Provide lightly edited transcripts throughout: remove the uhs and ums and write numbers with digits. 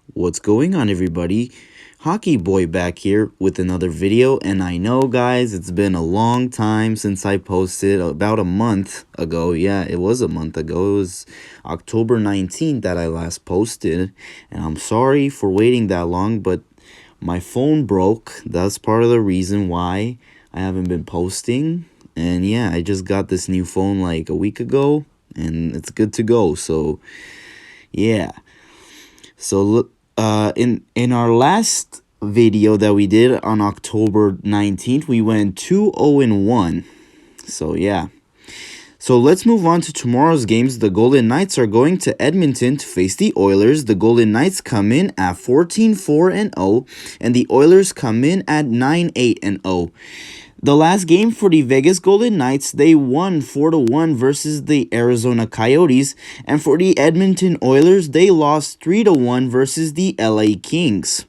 What's going on, everybody? Hockey Boy back here with another video, and I know, guys, it's been a long time since I posted, about a month ago. Yeah, it was a month ago. It was October 19th that I last posted, and I'm sorry for waiting that long, but my phone broke. That's part of the reason why I haven't been posting. And yeah, I just got this new phone like a week ago, and it's good to go. So yeah. So in our last video that we did on October 19th, we went 2-0-1. So yeah. So let's move on to tomorrow's games. The Golden Knights are going to Edmonton to face the Oilers. The Golden Knights come in at 14-4-0, and the Oilers come in at 9-8-0. The last game for the Vegas Golden Knights, they won 4-1 versus the Arizona Coyotes, and for the Edmonton Oilers, they lost 3-1 versus the LA Kings.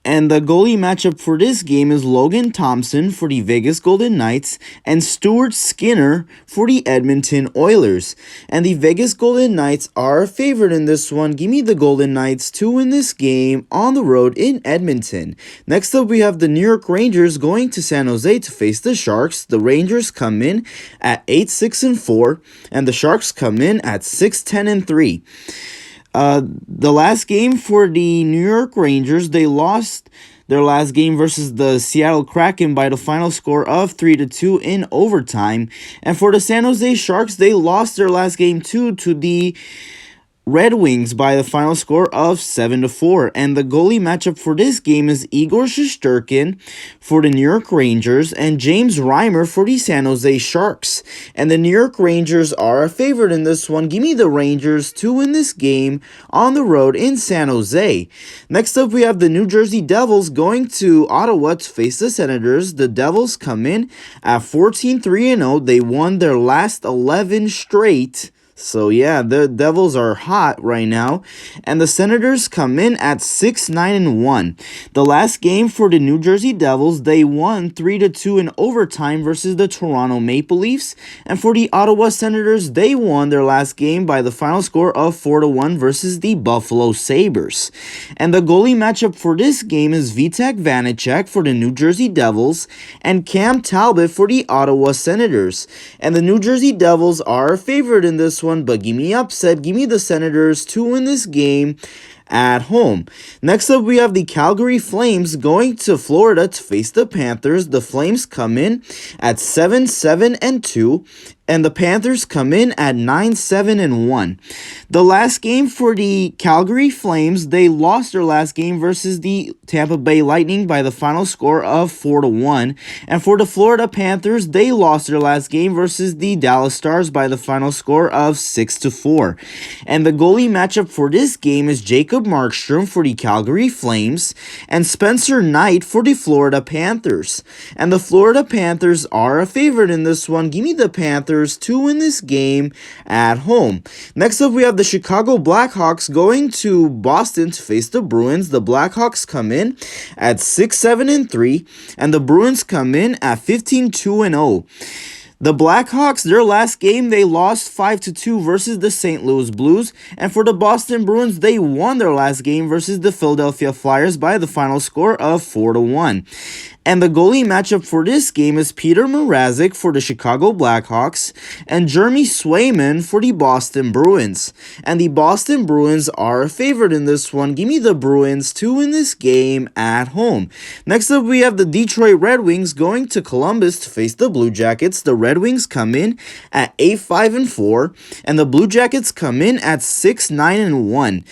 And the goalie matchup for this game is Logan Thompson for the Vegas Golden Knights and Stuart Skinner for the Edmonton Oilers. And the Vegas Golden Knights are a favorite in this one. Give me the Golden Knights to win this game on the road in Edmonton. Next up, we have the New York Rangers going to San Jose to face the Sharks. The Rangers come in at 8-6-4, and the Sharks come in at 6-10-3. The last game for the New York Rangers, they lost their last game versus the Seattle Kraken by the final score of 3-2 in overtime. And for the San Jose Sharks, they lost their last game too to the Red Wings by the final score of 7-4. And the goalie matchup for this game is Igor Shesterkin for the New York Rangers and James Reimer for the San Jose Sharks. And the New York Rangers are a favorite in this one. Give me the Rangers to win this game on the road in San Jose. Next up, we have the New Jersey Devils going to Ottawa to face the Senators. The Devils come in at 14-3-0. They won their last 11 straight. So yeah, the Devils are hot right now, and the Senators come in at 6-9-1. The last game for the New Jersey Devils, they won 3-2 in overtime versus the Toronto Maple Leafs, and for the Ottawa Senators, they won their last game by the final score of 4-1 versus the Buffalo Sabres. And the goalie matchup for this game is Vitek Vanacek for the New Jersey Devils and Cam Talbot for the Ottawa Senators. And the New Jersey Devils are a favorite in this one, but give me upset. Give me the Senators to win this game at home. Next up, we have the Calgary Flames going to Florida to face the Panthers. The Flames come in at 7-7-2, and the Panthers come in at 9-7-1. The last game for the Calgary Flames, they lost their last game versus the Tampa Bay Lightning by the final score of 4-1. And for the Florida Panthers, they lost their last game versus the Dallas Stars by the final score of 6-4. And the goalie matchup for this game is Jacob Markstrom for the Calgary Flames and Spencer Knight for the Florida Panthers. And the Florida Panthers are a favorite in this one. Give me the Panthers to win this game at home. Next up, we have the Chicago Blackhawks going to Boston to face the Bruins. The Blackhawks come in at 6-7-3, and the Bruins come in at 15-2-0. The Blackhawks, their last game, they lost 5-2 versus the St. Louis Blues. And for the Boston Bruins, they won their last game versus the Philadelphia Flyers by the final score of 4-1. And the goalie matchup for this game is Peter Mrazek for the Chicago Blackhawks and Jeremy Swayman for the Boston Bruins. And the Boston Bruins are a favorite in this one. Give me the Bruins to win this game at home. Next up, we have the Detroit Red Wings going to Columbus to face the Blue Jackets. The Red Wings come in at 8-5-4, and the Blue Jackets come in at 6-9-1.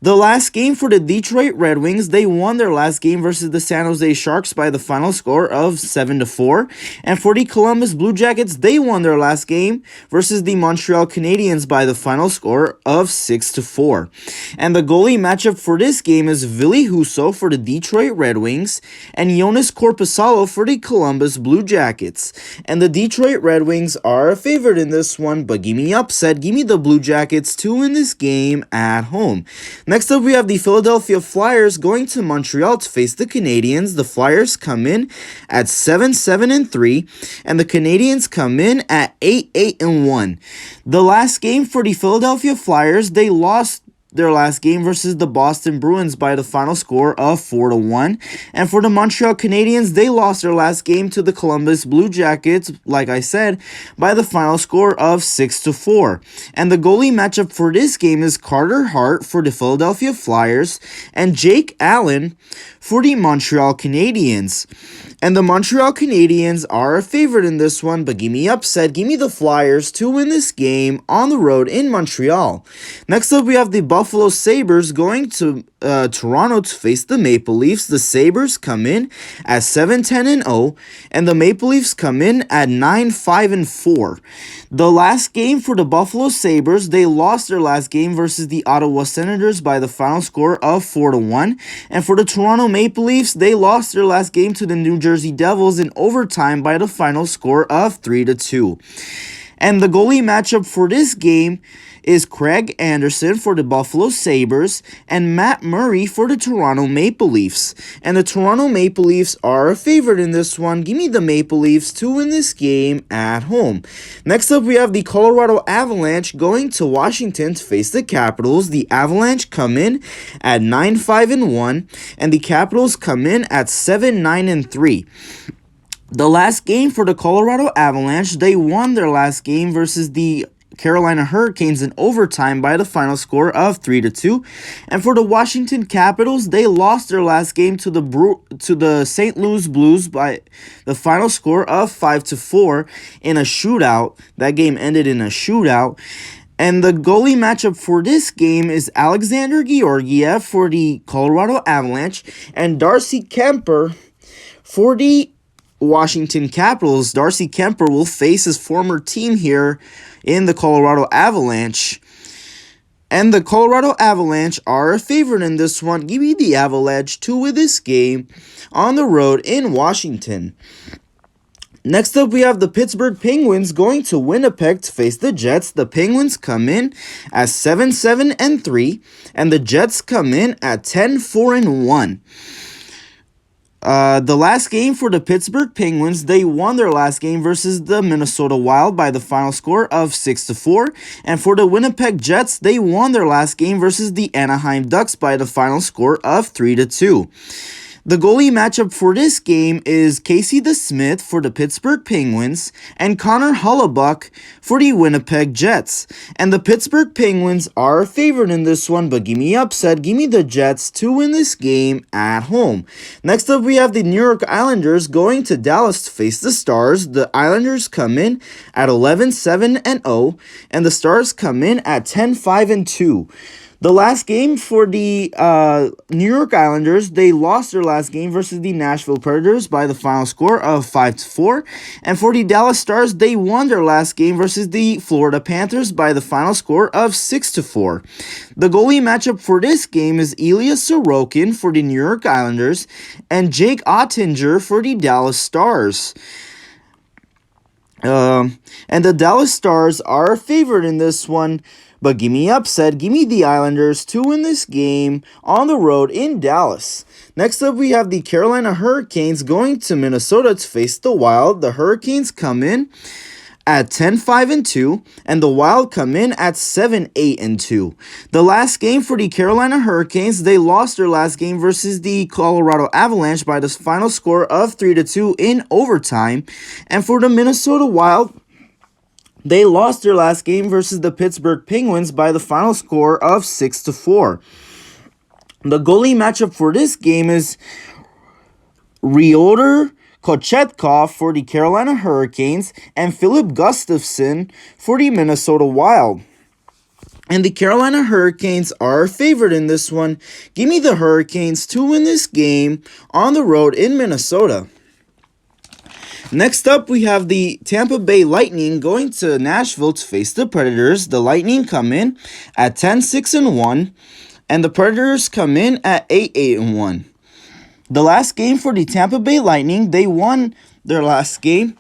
The last game for the Detroit Red Wings, they won their last game versus the San Jose Sharks by the final score of 7-4. And for the Columbus Blue Jackets, they won their last game versus the Montreal Canadiens by the final score of 6-4. And the goalie matchup for this game is Ville Husso for the Detroit Red Wings and Jonas Korpisalo for the Columbus Blue Jackets. And the Detroit Red Wings are a favorite in this one, but give me upset. Give me the Blue Jackets to win this game at home. Next up, we have the Philadelphia Flyers going to Montreal to face the Canadiens. The Flyers come in at 7-7-3, and the Canadiens come in at 8-8-1. The last game for the Philadelphia Flyers, they lost their last game versus the Boston Bruins by the final score of 4-1. And for the Montreal Canadiens, they lost their last game to the Columbus Blue Jackets, like I said, by the final score of 6-4. And the goalie matchup for this game is Carter Hart for the Philadelphia Flyers and Jake Allen for the Montreal Canadiens. And the Montreal Canadiens are a favorite in this one, but give me upset. Give me the Flyers to win this game on the road in Montreal. Next up, we have the Buffalo Sabres going to Toronto to face the Maple Leafs. The Sabres come in at 7-10-0, and the Maple Leafs come in at 9-5-4. The last game for the Buffalo Sabres, they lost their last game versus the Ottawa Senators by the final score of 4-1. And for the Toronto Maple Leafs, they lost their last game to the New Jersey Devils in overtime by the final score of 3-2. And the goalie matchup for this game is Craig Anderson for the Buffalo Sabres and Matt Murray for the Toronto Maple Leafs. And the Toronto Maple Leafs are a favorite in this one. Give me the Maple Leafs to win this game at home. Next up, we have the Colorado Avalanche going to Washington to face the Capitals. The Avalanche come in at 9-5-1, and the Capitals come in at 7-9-3. The last game for the Colorado Avalanche, they won their last game versus the Carolina Hurricanes in overtime by the final score of 3-2. And for the Washington Capitals, they lost their last game to the St. Louis Blues by the final score of 5-4 in a shootout. That game ended in a shootout. And the goalie matchup for this game is Alexander Georgiev for the Colorado Avalanche and Darcy Kemper for the Washington Capitals. Darcy Kemper will face his former team here in the Colorado Avalanche. And the Colorado Avalanche are a favorite in this one. Give me the Avalanche to win this game on the road in Washington. Next up, we have the Pittsburgh Penguins going to Winnipeg to face the Jets. The Penguins come in at 7-7-3, and the Jets come in at 10-4-1. The last game for the Pittsburgh Penguins, they won their last game versus the Minnesota Wild by the final score of 6-4. And for the Winnipeg Jets, they won their last game versus the Anaheim Ducks by the final score of 3-2. The goalie matchup for this game is Casey DeSmith for the Pittsburgh Penguins and Connor Hellebuyck for the Winnipeg Jets. And the Pittsburgh Penguins are a favorite in this one, but give me upset. Give me the Jets to win this game at home. Next up, we have the New York Islanders going to Dallas to face the Stars. The Islanders come in at 11-7-0, and the Stars come in at 10-5-2. The last game for the New York Islanders, they lost their last game versus the Nashville Predators by the final score of 5-4. And for the Dallas Stars, they won their last game versus the Florida Panthers by the final score of 6-4. The goalie matchup for this game is Ilya Sorokin for the New York Islanders and Jake Ottinger for the Dallas Stars. And the Dallas Stars are a favorite in this one. But give me upset. Give me the Islanders to win this game on the road in Dallas. Next up, we have the Carolina Hurricanes going to Minnesota to face the Wild. The Hurricanes come in at 10-5-2, and the Wild come in at 7-8-2. The last game for the Carolina Hurricanes, they lost their last game versus the Colorado Avalanche by the final score of 3-2 in overtime. And for the Minnesota Wild, they lost their last game versus the Pittsburgh Penguins by the final score of 6-4. The goalie matchup for this game is Ryota Kochetkov for the Carolina Hurricanes and Philip Gustafson for the Minnesota Wild. And the Carolina Hurricanes are a favorite in this one. Give me the Hurricanes to win this game on the road in Minnesota. Next up, we have the Tampa Bay Lightning going to Nashville to face the Predators. The Lightning come in at 10-6-1, and the Predators come in at 8-8-1. The last game for the Tampa Bay Lightning, they won their last game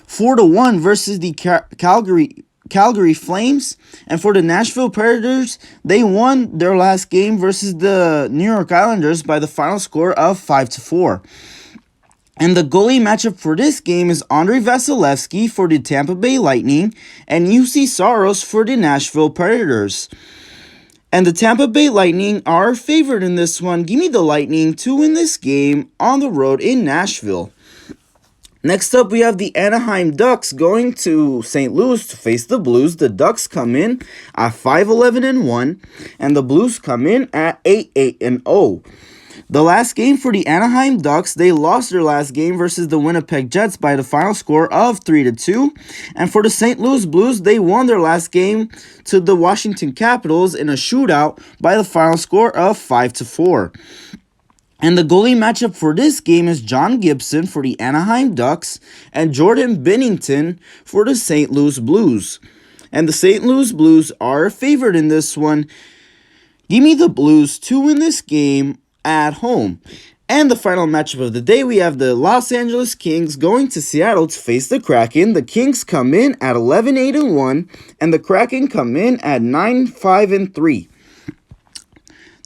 4-1 versus the Calgary Flames. And for the Nashville Predators, they won their last game versus the New York Islanders by the final score of 5-4. And the goalie matchup for this game is Andrei Vasilevsky for the Tampa Bay Lightning and UC Saros for the Nashville Predators. And the Tampa Bay Lightning are favored in this one. Give me the Lightning to win this game on the road in Nashville. Next up, we have the Anaheim Ducks going to St. Louis to face the Blues. The Ducks come in at 5-11-1, and the Blues come in at 8-8-0. The last game for the Anaheim Ducks, they lost their last game versus the Winnipeg Jets by the final score of 3-2. And for the St. Louis Blues, they won their last game to the Washington Capitals in a shootout by the final score of 5-4. And the goalie matchup for this game is John Gibson for the Anaheim Ducks and Jordan Binnington for the St. Louis Blues. And the St. Louis Blues are favored in this one. Give me the Blues to win this game at home. And the final matchup of the day, we have the Los Angeles Kings going to Seattle to face the Kraken. The Kings come in at 11-8-1, and the Kraken come in at 9-5-3.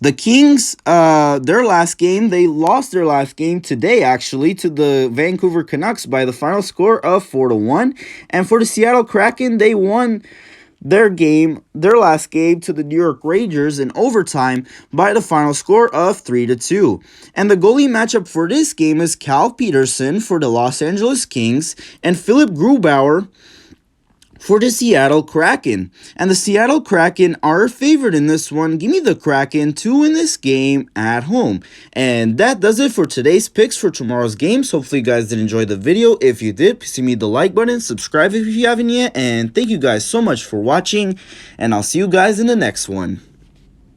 The Kings, their last game, they lost their last game today, actually, to the Vancouver Canucks by the final score of 4-1. And for the Seattle Kraken, they won their last game to the New York Rangers in overtime by the final score of 3-2. And the goalie matchup for this game is Cal Peterson for the Los Angeles Kings and Philip Grubauer for the Seattle Kraken. And the Seattle Kraken are favored in this one. Give me the Kraken to win this game at home. And that does it for today's picks for tomorrow's games. Hopefully you guys did enjoy the video. If you did, please give me the like button, subscribe if you haven't yet, and thank you guys so much for watching, and I'll see you guys in the next one.